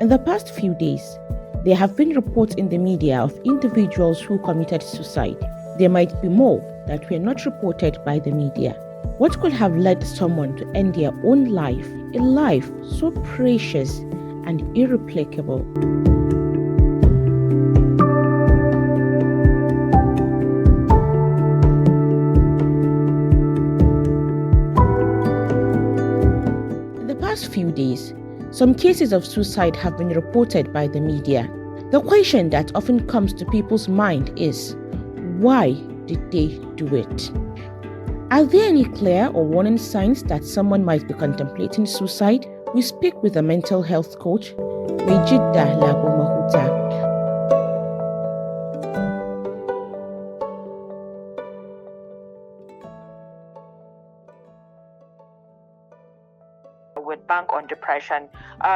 In the past few days, there have been reports in the media of individuals who committed suicide. There might be more that were not reported by the media. What could have led someone to end their own life, a life so precious and irreplaceable? In the past few days, some cases of suicide have been reported by the media. The question that often comes to people's mind is, why did they do it? Are there any clear or warning signs that someone might be contemplating suicide? We speak with a mental health coach, Wejida Lagomahuta. Would bank on depression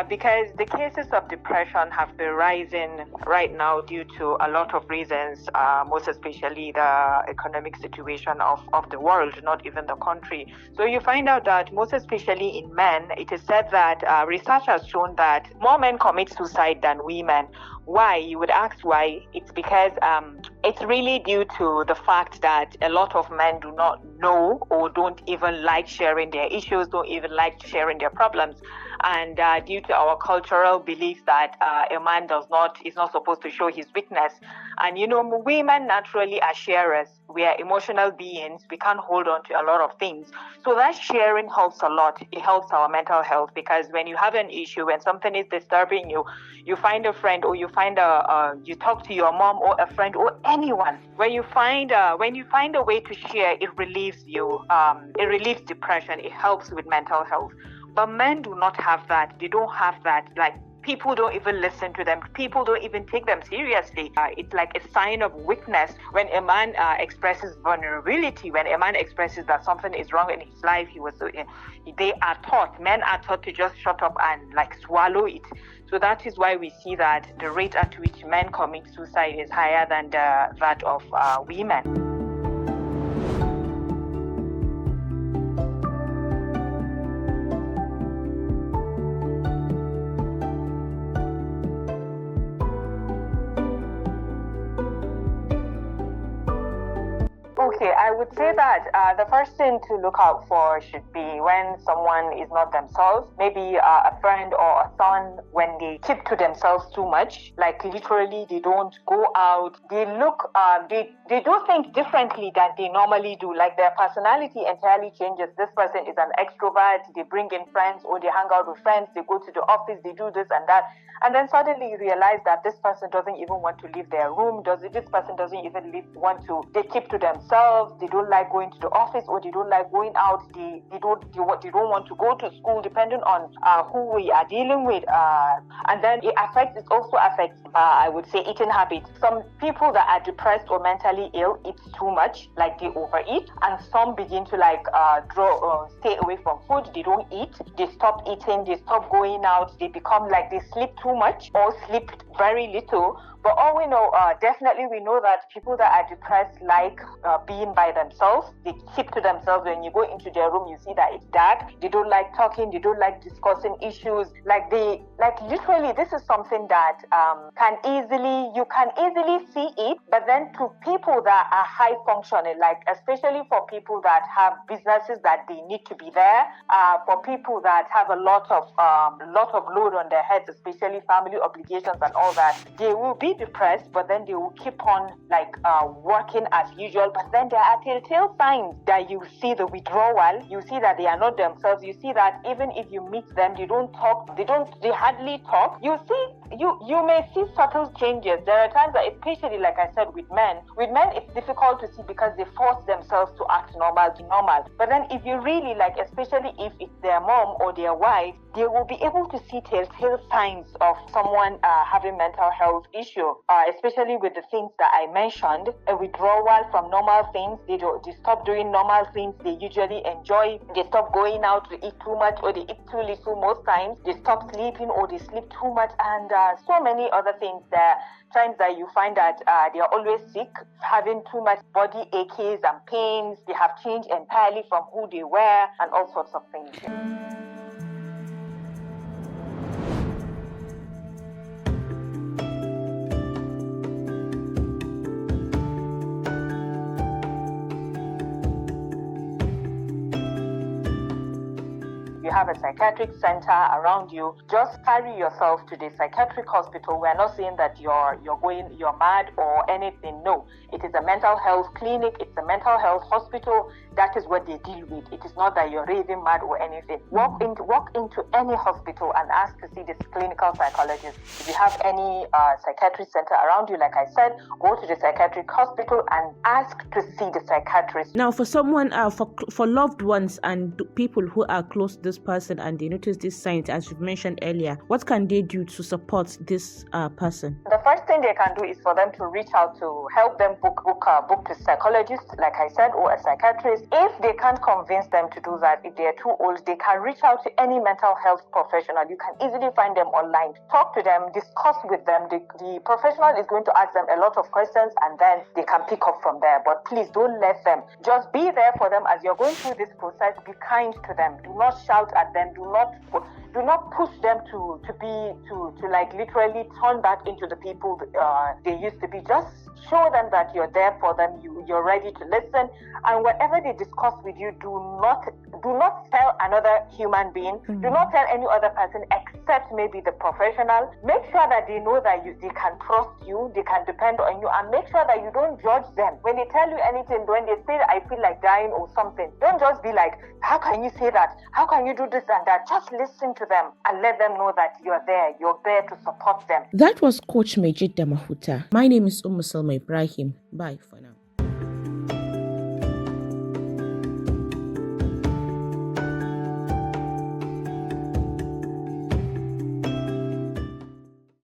because the cases of depression have been rising right now due to a lot of reasons, most especially the economic situation of the world, not even the country. So you find out that most especially in men, it is said that research has shown that more men commit suicide than women. Why? You would ask why. It's because it's really due to the fact that a lot of men do not know or don't even like sharing their issues, don't even like sharing their problems. And due to our cultural beliefs that a man is not supposed to show his weakness. And women naturally are sharers. We are emotional beings. We can't hold on to a lot of things. So that sharing helps a lot. It helps our mental health, because when you have an issue, when something is disturbing you, you find a friend, or you talk to your mom or a friend or anyone. When you find a way to share, it relieves you. It relieves depression. It helps with mental health. But men do not have that. They don't have that. Like, people don't even listen to them. People don't even take them seriously. It's like a sign of weakness when a man expresses vulnerability, when a man expresses that something is wrong in his life. Men are taught to just shut up and swallow it. So that is why we see that the rate at which men commit suicide is higher than that of women. Okay, I would say that the first thing to look out for should be when someone is not themselves. Maybe a friend or a son, when they keep to themselves too much, like literally they don't go out. They do things differently than they normally do. Like, their personality entirely changes. This person is an extrovert. They bring in friends, or they hang out with friends. They go to the office. They do this and that. And then suddenly you realize that this person doesn't even want to leave their room. This person doesn't even they keep to themselves. They don't like going to the office, or they don't like going out. They don't want to go to school, depending on who we are dealing with. And then it also affects, I would say, eating habits. Some people that are depressed or mentally ill eat too much, like they overeat. And some begin to stay away from food. They don't eat. They stop eating. They stop going out. They become they sleep too much or sleep very little. But all we know, definitely we know that people that are depressed like being by themselves. They keep to themselves. When you go into their room, you see that it's dark. They don't like talking. They don't like discussing issues. Literally, this is something that you can easily see it. But then to people that are high functioning, especially for people that have businesses that they need to be there, for people that have a lot of load on their heads, especially family obligations and all that, they will be depressed, but then they will keep on working as usual. But then there are telltale signs that you see the withdrawal. You see that they are not themselves. You see that even if you meet them, they don't talk. They hardly talk. You may see subtle changes. There are times that, especially like I said, with men it's difficult to see because they force themselves to act normal. But then if you really especially if it's their mom or their wife, they will be able to see telltale signs of someone having mental health issue, especially with the things that I mentioned. A withdrawal from normal things. They stop doing normal things they usually enjoy. They stop going out to eat too much, or they eat too little most times. They stop sleeping, or they sleep too much, and so many other things. There are times that you find that they are always sick, having too much body aches and pains. They have changed entirely from who they were, and all sorts of things. you have a psychiatric center around you, just carry yourself to the psychiatric hospital. We're not saying that you're mad or anything. No, it is a mental health clinic. It's a mental health hospital. That is what they deal with. It is not that you're raving mad or anything. Walk into any hospital and ask to see this clinical psychologist. If you have any psychiatric center around you, like I said, go to the psychiatric hospital and ask to see the psychiatrist. Now, for someone, for loved ones and people who are close to this person and they notice these signs, as you've mentioned earlier, what can they do to support this person? The first thing they can do is for them to reach out to help them book to psychologist, like I said, or a psychiatrist. If they can't convince them to do that, if they are too old, they can reach out to any mental health professional. You can easily find them online. Talk to them, discuss with them. The professional is going to ask them a lot of questions and then they can pick up from there. But please don't let them. Just be there for them as you're going through this process. Be kind to them. Do not shout at them. Do not push them to like literally turn back into the people they used to be. Just show them that you're there for them. You're ready to listen, and whatever they discuss with you, do not tell another human being. Do not tell any other person except maybe the professional. Make sure that they know that they can trust you, they can depend on you, and make sure that you don't judge them when they tell you anything. When they say, "I feel like dying" or something, don't just be like, "How can you say that? How can you do this and that?" Just listen to them and let them know that you're there. You're there to support them. That was Coach Majid Damahuta. My name is Salma Ibrahim. Bye for now.